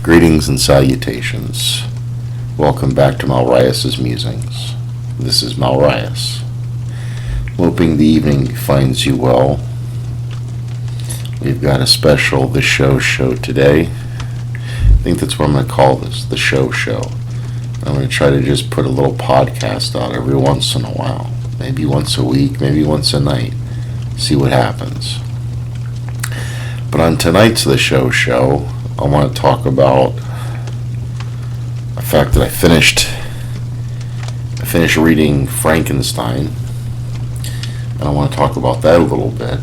Greetings and salutations. Welcome back to Malrias's Musings. This is Malrias. Hoping the evening finds you well. We've got a special The Show today. I think that's what I'm going to call this, The Show. I'm going to try to just put a little podcast out every once in a while. Maybe once a week, maybe once a night. See what happens. But on tonight's The Show, I want to talk about the fact that I finished reading Frankenstein, and I want to talk about that a little bit.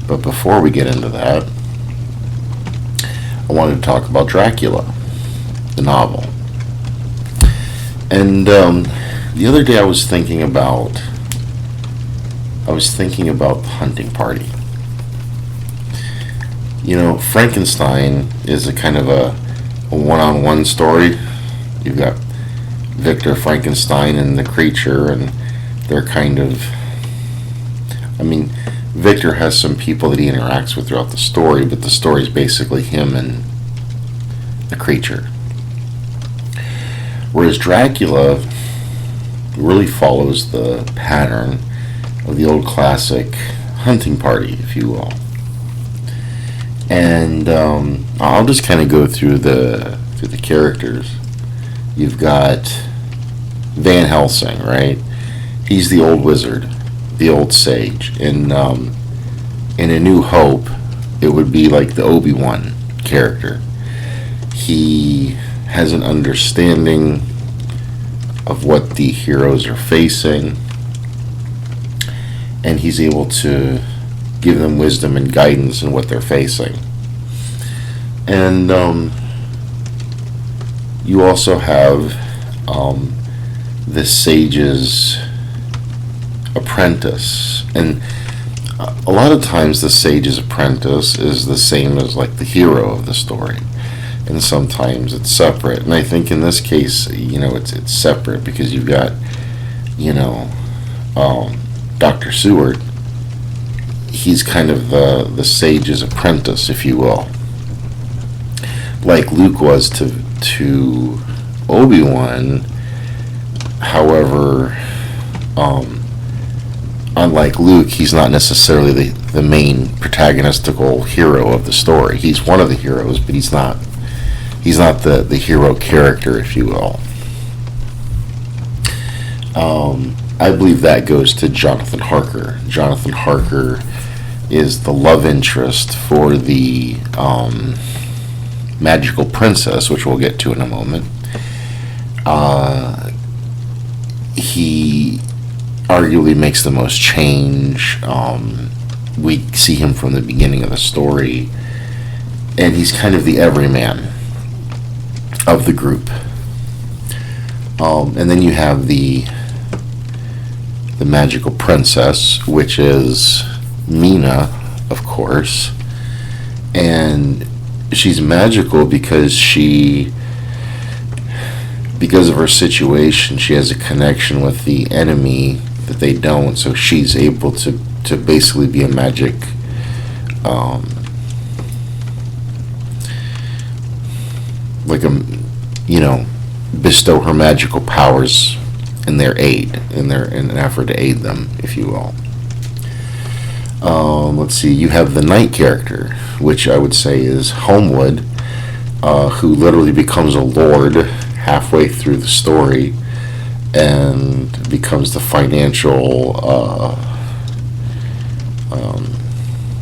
But before we get into that, I wanted to talk about Dracula, the novel. And the other day I was thinking about the hunting party. You know, Frankenstein is a kind of a one-on-one story. You've got Victor Frankenstein and the creature, and they're kind of... Victor has some people that he interacts with throughout the story, but the story is basically him and the creature. Whereas Dracula really follows the pattern of the old classic hunting party, if you will. And I'll just kind of go through the characters. You've got Van Helsing, right? He's the old wizard, the old sage. In A New Hope, it would be like the Obi-Wan character. He has an understanding of what the heroes are facing, and he's able to give them wisdom and guidance in what they're facing. And you also have the sage's apprentice. And a lot of times the sage's apprentice is the same as like the hero of the story. And sometimes it's separate. And I think in this case, it's separate because you've got, Dr. Seward. He's kind of the sage's apprentice, if you will. Like Luke was to Obi-Wan. However, unlike Luke, he's not necessarily the main protagonistical hero of the story. He's one of the heroes, but he's not the hero character, if you will. I believe that goes to Jonathan Harker. Jonathan Harker is the love interest for the magical princess, which we'll get to in a moment. He arguably makes the most change. We see him from the beginning of the story, and he's kind of the everyman of the group. And then you have the magical princess, which is Mina, of course. And she's magical because of her situation, she has a connection with the enemy that they don't, so she's able to basically be a magic bestow her magical powers in their aid, in an effort to aid them, if you will. Let's see, you have the knight character, which I would say is Homewood, who literally becomes a lord halfway through the story and becomes the financial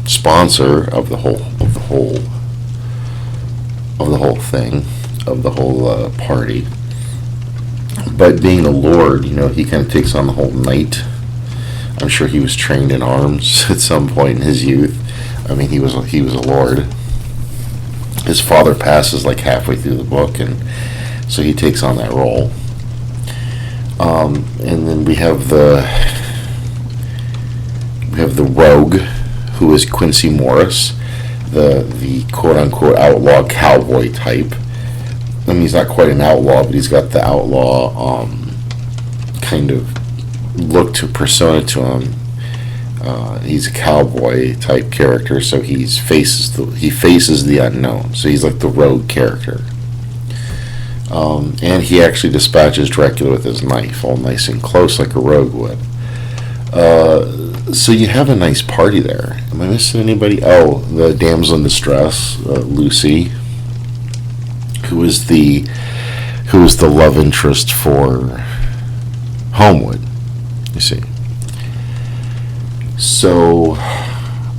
sponsor of the whole party. But being a lord, he kind of takes on the whole knight. I'm sure he was trained in arms at some point in his youth. He was a lord. His father passes like halfway through the book, and so he takes on that role. And then we have the rogue, who is Quincy Morris, the quote-unquote outlaw cowboy type. He's not quite an outlaw, but he's got the outlaw kind of look to persona to him. He's a cowboy type character, so he faces the unknown. So he's like the rogue character. And he actually dispatches Dracula with his knife, all nice and close, like a rogue would. So you have a nice party there. Am I missing anybody? Oh, the damsel in distress, Lucy, who is the love interest for Homewood. You see. So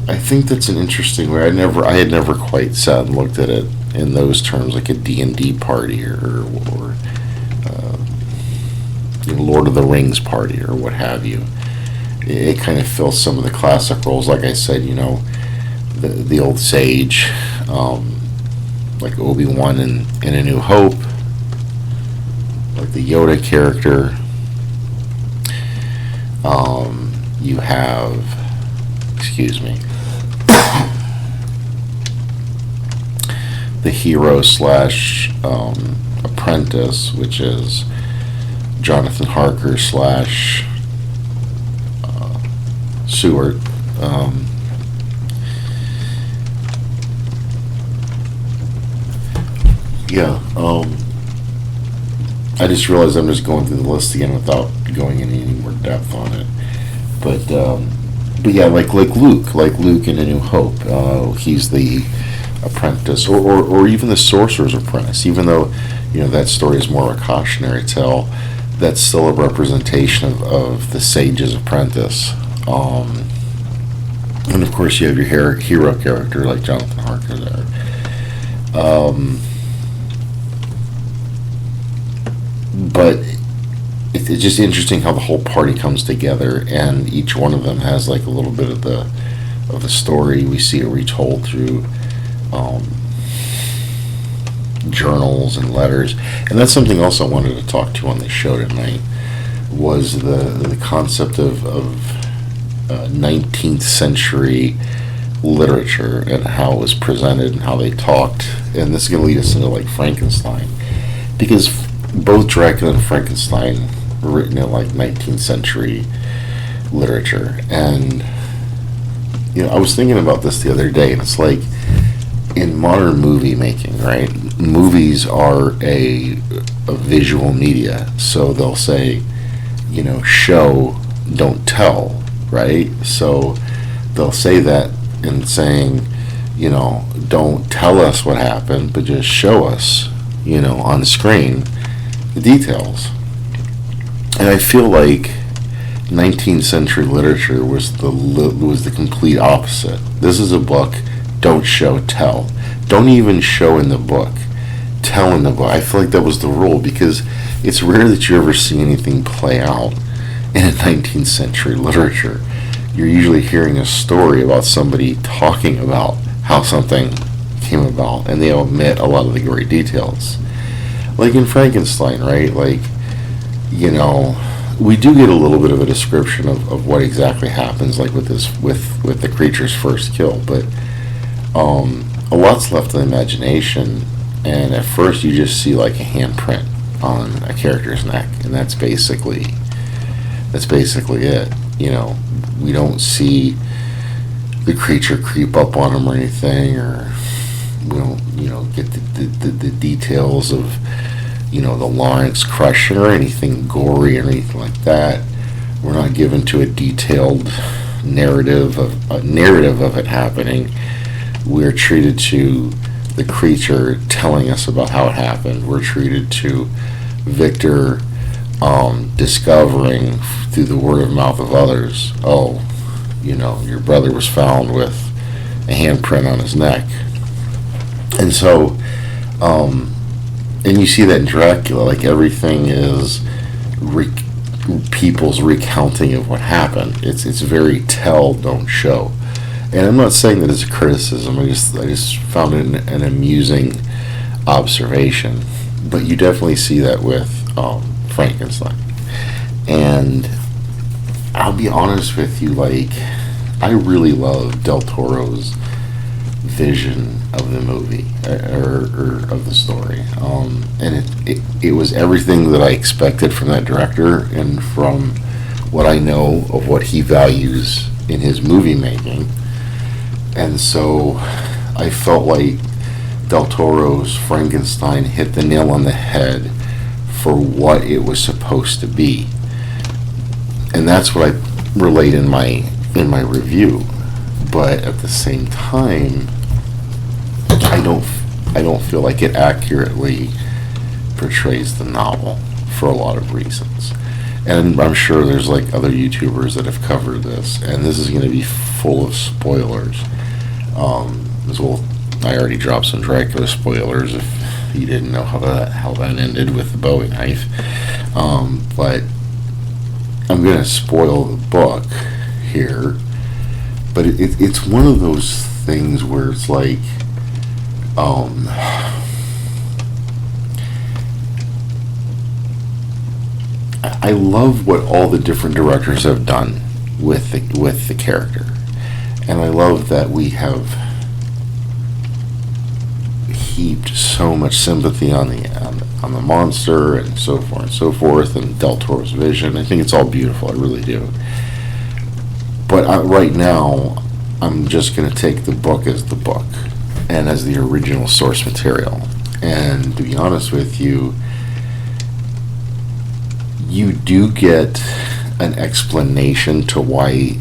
I think that's an interesting way. I had never quite sat and looked at it in those terms, like a D&D party or Lord of the Rings party or what have you. It kind of fills some of the classic roles, like I said, the old sage, like Obi-Wan in A New Hope, like the Yoda character. You have, excuse me, the hero slash apprentice, which is Jonathan Harker slash Seward. I just realized I'm just going through the list again without going into any more depth on it. But yeah, like Luke in A New Hope, he's the apprentice, or even the sorcerer's apprentice. Even though that story is more of a cautionary tale, that's still a representation of the sage's apprentice. And of course, you have your hero character like Jonathan Harker there. But it's just interesting how the whole party comes together, and each one of them has like a little bit of the story. We see it retold through journals and letters, and that's something else I wanted to talk to on the show tonight. Was the concept of 19th century literature and how it was presented and how they talked, and this is going to lead us into like Frankenstein, because both Dracula and Frankenstein were written in like 19th century literature. And I was thinking about this the other day, and it's like in modern movie making, right? Movies are a visual media, so they'll say, show, don't tell, right? So they'll say that in saying, don't tell us what happened, but just show us, on screen, the details. And I feel like 19th century literature was the complete opposite. This is a book, don't show, tell. Don't even show in the book, tell in the book. I feel like that was the rule, because it's rare that you ever see anything play out in a 19th century literature. You're usually hearing a story about somebody talking about how something came about, and they omit a lot of the great details. Like in Frankenstein, right? Like, we do get a little bit of a description of what exactly happens, like with the creature's first kill, but a lot's left to the imagination, and at first you just see like a handprint on a character's neck, and that's basically it. We don't see the creature creep up on him or anything, or we don't get the details of the larynx crushing or anything gory or anything like that. We're not given to a detailed narrative of it happening. We're treated to the creature telling us about how it happened. We're treated to Victor discovering through the word of mouth of others, your brother was found with a handprint on his neck. And so, and you see that in Dracula, like everything is people's recounting of what happened. It's very tell, don't show. And I'm not saying that as a criticism. I just found it an amusing observation. But you definitely see that with Frankenstein. And I'll be honest with you, like, I really love Del Toro's vision of the movie, or of the story. And it was everything that I expected from that director, and from what I know of what he values in his movie making. And so I felt like Del Toro's Frankenstein hit the nail on the head for what it was supposed to be. And that's what I relate in my review. But at the same time, I don't feel like it accurately portrays the novel for a lot of reasons. And I'm sure there's like other YouTubers that have covered this, and this is going to be full of spoilers. As well, I already dropped some Dracula spoilers if you didn't know how that ended with the Bowie knife. But I'm going to spoil the book here. But it's one of those things where it's like, I love what all the different directors have done with the character, and I love that we have heaped so much sympathy on the monster and so forth and so forth, and Del Toro's vision. I think it's all beautiful. I really do. But right now, I'm just going to take the book as the book and as the original source material. And to be honest with you, you do get an explanation to why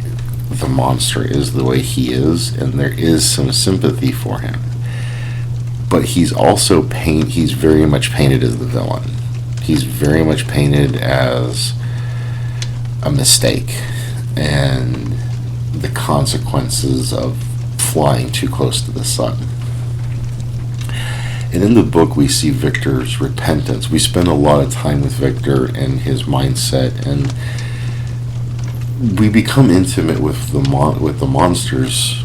the monster is the way he is, and there is some sympathy for him. But he's also he's very much painted as the villain. He's very much painted as a mistake and the consequences of flying too close to the sun. And in the book, we see Victor's repentance. We spend a lot of time with Victor and his mindset, and we become intimate with the monster's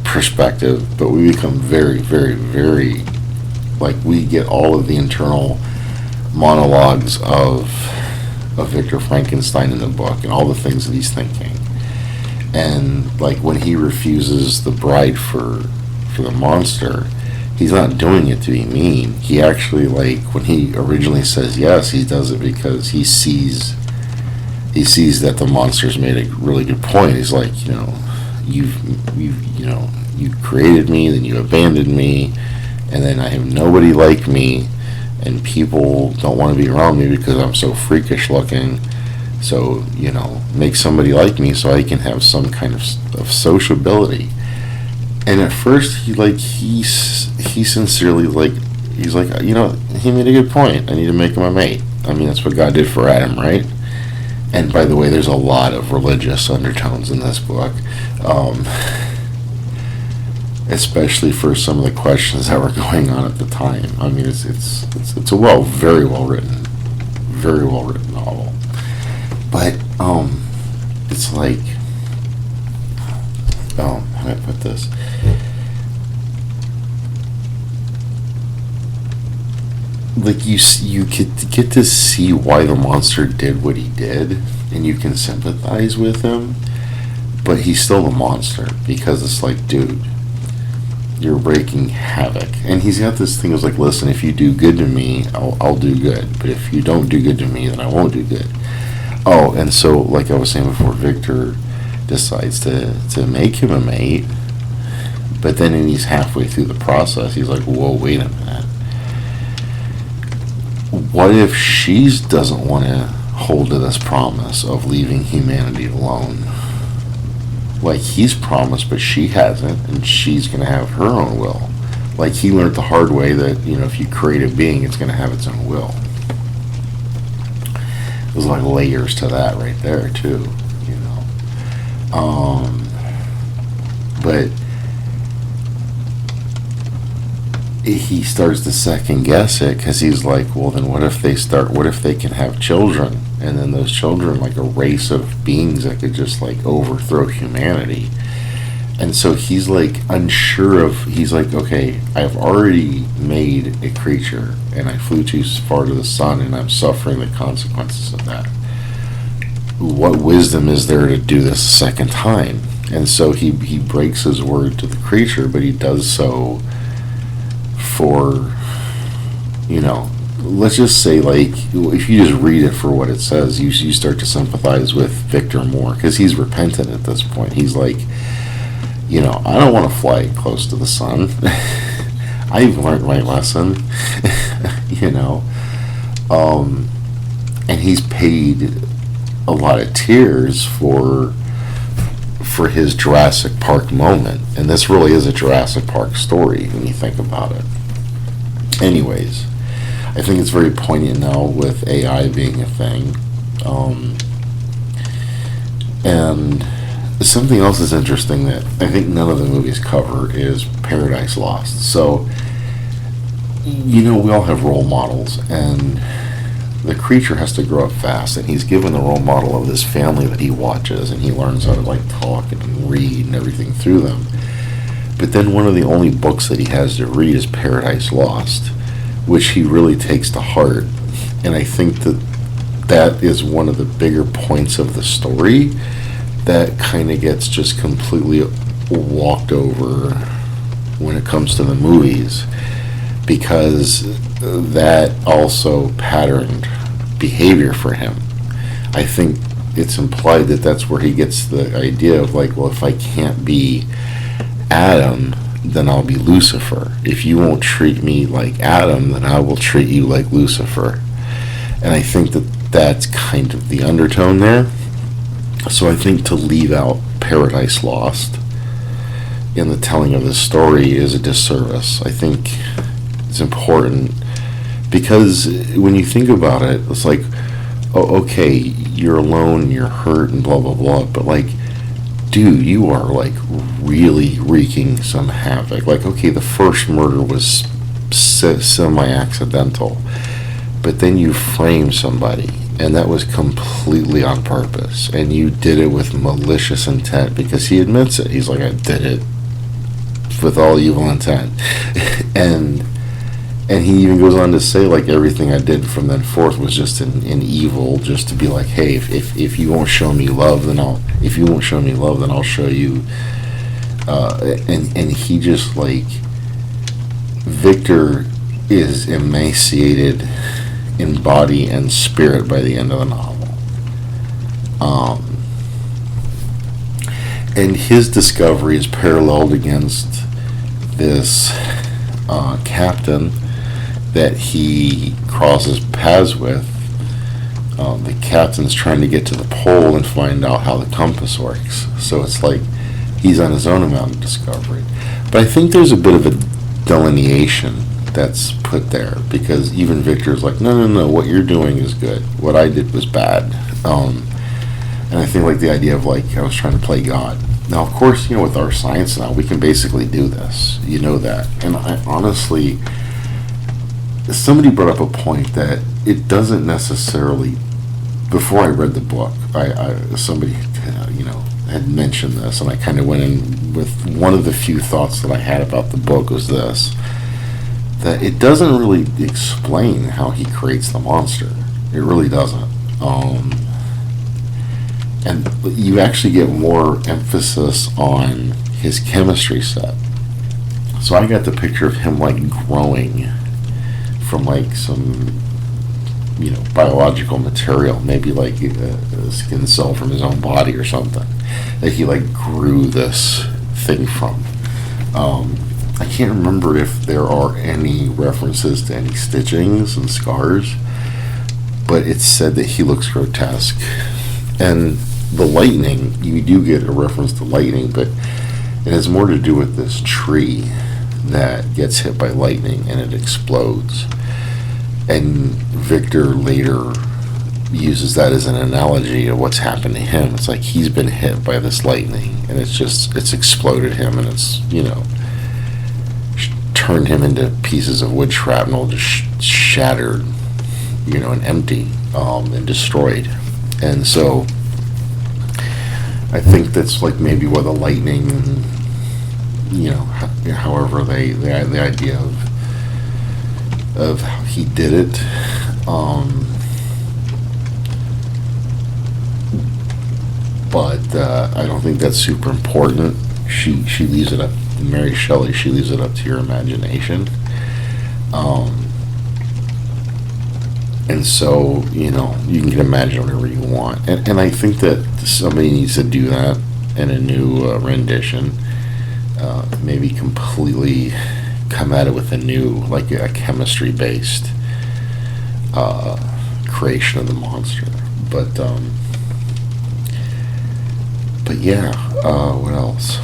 perspective, but we become very, very, very, like, we get all of the internal monologues of Victor Frankenstein in the book and all the things that he's thinking. And like when he refuses the bride for the monster, he's not doing it to be mean. He actually, like, when he originally says yes, he does it because he sees that the monster's made a really good point. He's like, you created me, then you abandoned me, and then I have nobody like me, and people don't want to be around me because I'm so freakish looking. So, make somebody like me so I can have some kind of sociability. And at first, he sincerely, he's like, he made a good point. I need to make him a mate. I mean, that's what God did for Adam, right? And by the way, there's a lot of religious undertones in this book, especially for some of the questions that were going on at the time. I mean, it's a very well written novel. But it's like, how do I put this? Like, you get to see why the monster did what he did, and you can sympathize with him, but he's still a monster, because it's like, dude, you're wreaking havoc. And he's got this thing that's like, listen, if you do good to me, I'll do good, but if you don't do good to me, then I won't do good. Oh, and so, like I was saying before, Victor decides to make him a mate, but then when he's halfway through the process, he's like, whoa, wait a minute. What if she doesn't want to hold to this promise of leaving humanity alone? Like, he's promised, but she hasn't, and she's going to have her own will. Like, he learned the hard way that, if you create a being, it's going to have its own will. There's like layers to that right there too, but he starts to second guess it, because he's like, well, then what if they can have children, and then those children, like a race of beings that could just like overthrow humanity. And so he's like unsure he's like, okay, I've already made a creature and I flew too far to the sun and I'm suffering the consequences of that. What wisdom is there to do this a second time? And so he breaks his word to the creature, but he does so for, let's just say, like, if you just read it for what it says, you start to sympathize with Victor more, because he's repentant at this point. He's like, I don't want to fly close to the sun. I've learned my lesson. And he's paid a lot of tears for his Jurassic Park moment, and this really is a Jurassic Park story when you think about it. Anyways, I think it's very poignant now with AI being a thing. And something else is interesting that I think none of the movies cover is Paradise Lost. So, we all have role models, and the creature has to grow up fast, and he's given the role model of this family that he watches, and he learns how to talk and read and everything through them. But then one of the only books that he has to read is Paradise Lost, which he really takes to heart. And I think that is one of the bigger points of the story that kind of gets just completely walked over when it comes to the movies, because that also patterned behavior for him. I think it's implied that that's where he gets the idea of if I can't be Adam, then I'll be Lucifer. If you won't treat me like Adam, then I will treat you like Lucifer. And I think that's kind of the undertone there. So I think to leave out Paradise Lost in the telling of the story is a disservice. I think it's important, because when you think about it, it's like, oh, okay, you're alone, you're hurt, and blah, blah, blah, but dude, you are really wreaking some havoc. Okay, the first murder was semi-accidental, but then you frame somebody, and that was completely on purpose, and you did it with malicious intent, because he admits it. He's like, I did it with all evil intent. And he even goes on to say, everything I did from then forth was just in evil, just to be like, hey, if you won't show me love, then I'll show you. And he just, Victor is emaciated in body and spirit by the end of the novel. And his discovery is paralleled against this captain that he crosses paths with. The captain's trying to get to the pole and find out how the compass works. So it's he's on his own amount of discovery. But I think there's a bit of a delineation that's put there, because even Victor's no, what you're doing is good. What I did was bad. And I think the idea of I was trying to play God. Now, of course, with our science now, we can basically do this. You know that. And I honestly, somebody brought up a point that it doesn't necessarily, before I read the book, somebody had mentioned this, and I kind of went in with one of the few thoughts that I had about the book was this, that it doesn't really explain how he creates the monster. It really doesn't. And you actually get more emphasis on his chemistry set. So I got the picture of him growing from some biological material, maybe a skin cell from his own body or something, that he grew this thing from. I can't remember if there are any references to any stitchings and scars, but it's said that he looks grotesque. And the lightning, you do get a reference to lightning, but it has more to do with this tree that gets hit by lightning and it explodes. And Victor later uses that as an analogy of what's happened to him. It's he's been hit by this lightning, and it's exploded him, and it's, turned him into pieces of wood shrapnel, just shattered, and empty, and destroyed. And so I think that's maybe where the lightning, however the idea of how he did it, but I don't think that's super important. She leaves it up, Mary Shelley, she leaves it up to your imagination. And so, you know, you can imagine whatever you want. And I think that somebody needs to do that in a new rendition. Maybe completely come at it with a new, like a chemistry-based creation of the monster. But yeah, what else?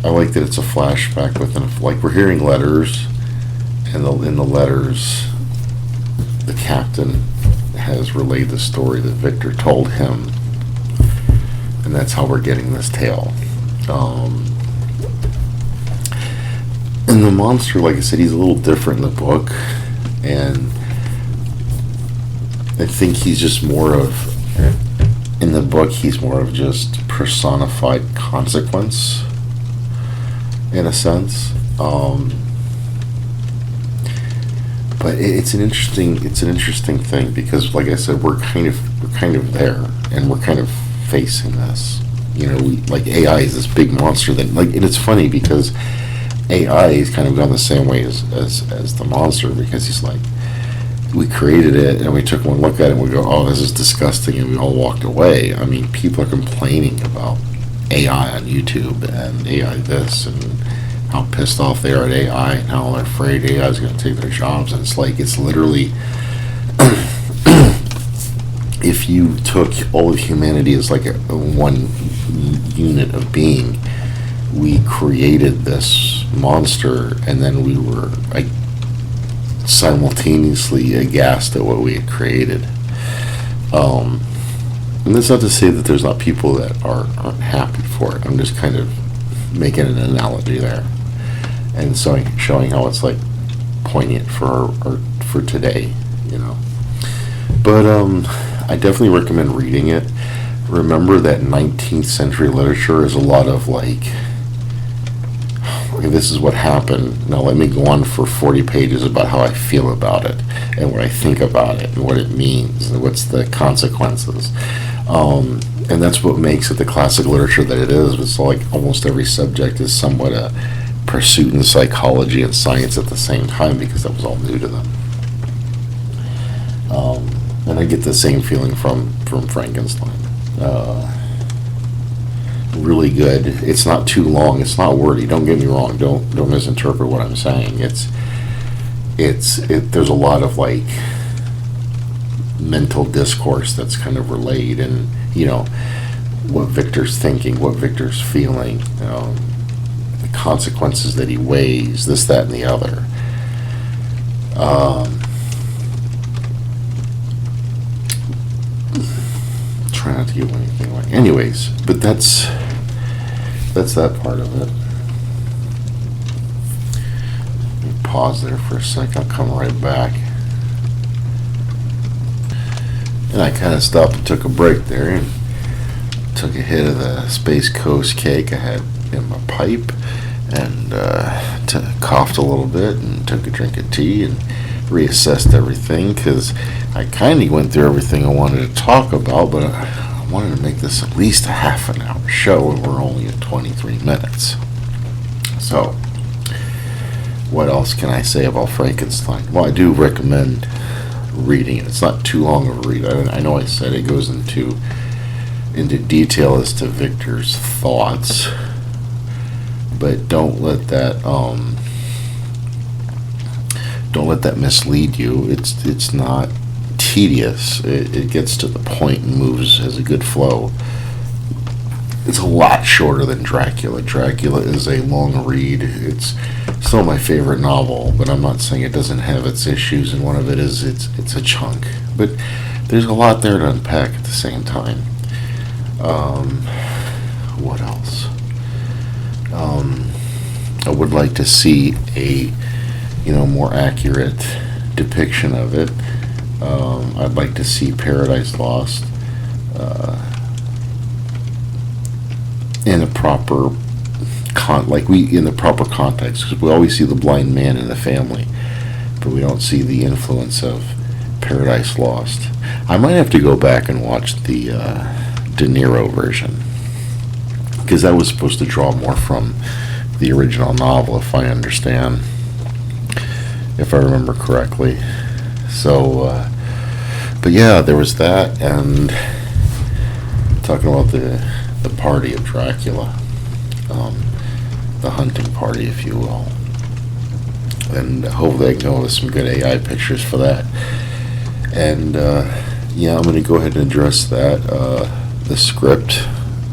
I like that it's a flashback within, like we're hearing letters, and in the letters, the captain has relayed the story that Victor told him, and that's how we're getting this tale. And the monster, like I said, he's a little different in the book, and I think he's just more of, in the book, he's more of just personified consequence, in a sense. But it's an interesting thing, because, like I said, we're kind of there, and we're kind of facing this. You know, like AI is this big monster that, like, and it's funny because AI has kind of gone the same way as the monster, because he's like, we created it and we took one look at it and we go, oh, this is disgusting, and we all walked away. I mean, people are complaining about AI on YouTube and AI this, and how pissed off they are at AI and how they're afraid AI is going to take their jobs. And it's like, it's literally, if you took all of humanity as like a one unit of being, we created this monster, and then we were like simultaneously aghast at what we had created. And that's not to say that there's not people that aren't happy for it. I'm just kind of making an analogy there, and so showing how it's like poignant for today, you know. But I definitely recommend reading it. Remember that 19th century literature is a lot of like, okay, this is what happened. Now let me go on for 40 pages about how I feel about it, and what I think about it, and what it means, and what's the consequences. And that's what makes it the classic literature that it is. It's like almost every subject is somewhat a pursuit in psychology and science at the same time, because that was all new to them. And I get the same feeling from Frankenstein. Really good. It's not too long. It's not wordy. Don't get me wrong. Don't misinterpret what I'm saying. There's a lot of like mental discourse that's kind of relayed, and you know what Victor's thinking, what Victor's feeling, the consequences that he weighs, this, that, and the other. Try not to give anything away. Anyways, but that's that part of it. Let me pause there for a sec. I'll come right back. And I kind of stopped and took a break there, and took a hit of the Space Coast cake I had in my pipe, and coughed a little bit, and took a drink of tea, and reassessed everything, because I kind of went through everything I wanted to talk about, but I wanted to make this at least a half an hour show, and we're only at 23 minutes. So, what else can I say about Frankenstein? Well, I do recommend reading it. It's not too long of a read. I know I said it goes into detail as to Victor's thoughts, but don't let that mislead you. It's not tedious. It gets to the point and moves, has a good flow. It's a lot shorter than Dracula. Dracula is a long read. It's still my favorite novel, but I'm not saying it doesn't have its issues, and one of it is it's a chunk. But there's a lot there to unpack at the same time. What else? I would like to see a more accurate depiction of it. I'd like to see Paradise Lost in a proper in the proper context, because we always see the blind man in the family, but we don't see the influence of Paradise Lost. I might have to go back and watch the De Niro version, because that was supposed to draw more from the original novel, if I understand. if I remember correctly. So, but yeah, there was that, and talking about the party of Dracula, the hunting party, if you will, and hopefully I can go with some good AI pictures for that. And yeah, I'm going to go ahead and address that. The script,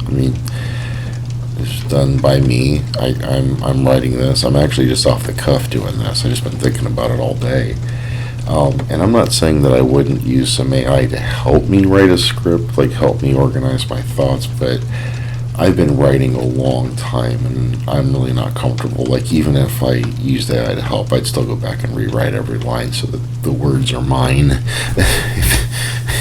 I mean, it's done by me. I'm writing this. I'm actually just off the cuff doing this. I've just been thinking about it all day. And I'm not saying that I wouldn't use some AI to help me write a script, like help me organize my thoughts, but I've been writing a long time, and I'm really not comfortable. Like, even if I used AI to help, I'd still go back and rewrite every line so that the words are mine,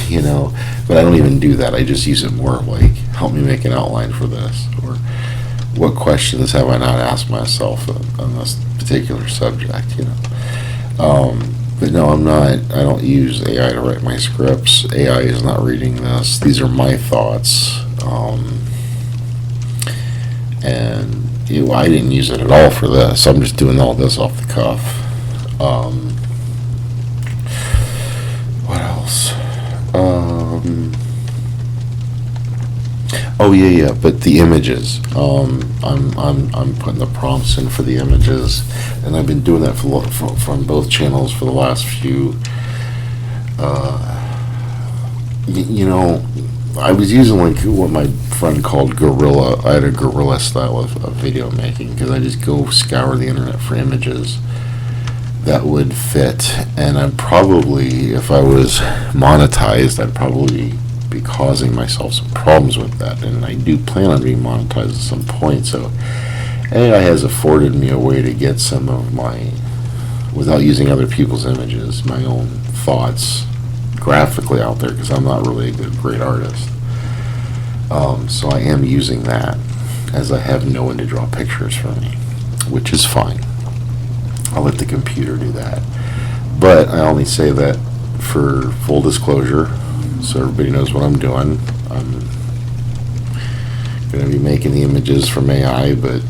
you know. But I don't even do that. I just use it more like, help me make an outline for this, or what questions have I not asked myself on this particular subject, you know. But no, I don't use AI to write my scripts. AI is not reading this. These are my thoughts. And I didn't use it at all for this. I'm just doing all this off the cuff. What else? Oh yeah, but the images. I'm putting the prompts in for the images, and I've been doing that from both channels for the last few. You know, I was using like what my friend called guerrilla. I had a guerrilla style of video making, because I just go scour the internet for images that would fit. And I'd probably, if I was monetized, I'd probably be causing myself some problems with that. And I do plan on being monetized at some point. So AI has afforded me a way to get some of my, without using other people's images, my own thoughts graphically out there, because I'm not really a great artist. So I am using that, as I have no one to draw pictures for me, which is fine. I'll let the computer do that. But I only say that for full disclosure, so everybody knows what I'm doing. I'm going to be making the images from AI, but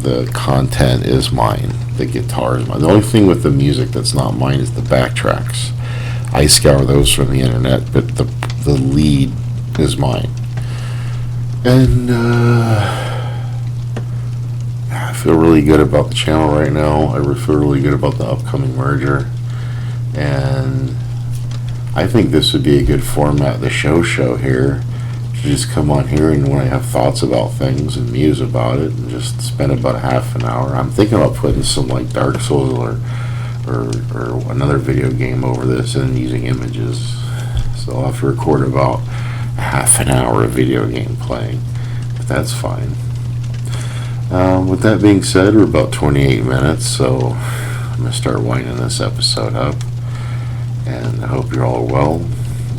the content is mine. The guitar is mine. The only thing with the music that's not mine is the backtracks. I scour those from the internet, but the lead is mine. And I feel really good about the channel right now. I feel really good about the upcoming merger. And I think this would be a good format, the show here, to just come on here and when I have thoughts about things and muse about it, and just spend about a half an hour. I'm thinking about putting some like Dark Souls or another video game over this and using images. So I'll have to record about a half an hour of video game playing, but that's fine. With that being said, we're about 28 minutes, so I'm going to start winding this episode up, and I hope you're all well.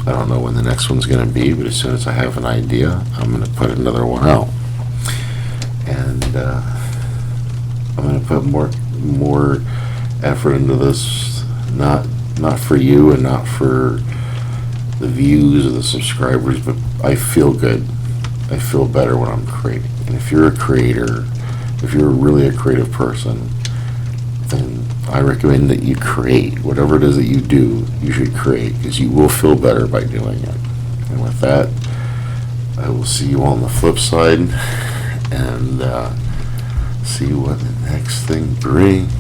I don't know when the next one's going to be, but as soon as I have an idea, I'm going to put another one out. And I'm going to put more effort into this, not for you and not for the views or the subscribers, but I feel good. I feel better when I'm creating. And if you're a creator, if you're really a creative person, then I recommend that you create. Whatever it is that you do, you should create, because you will feel better by doing it. And with that, I will see you on the flip side, and see what the next thing brings.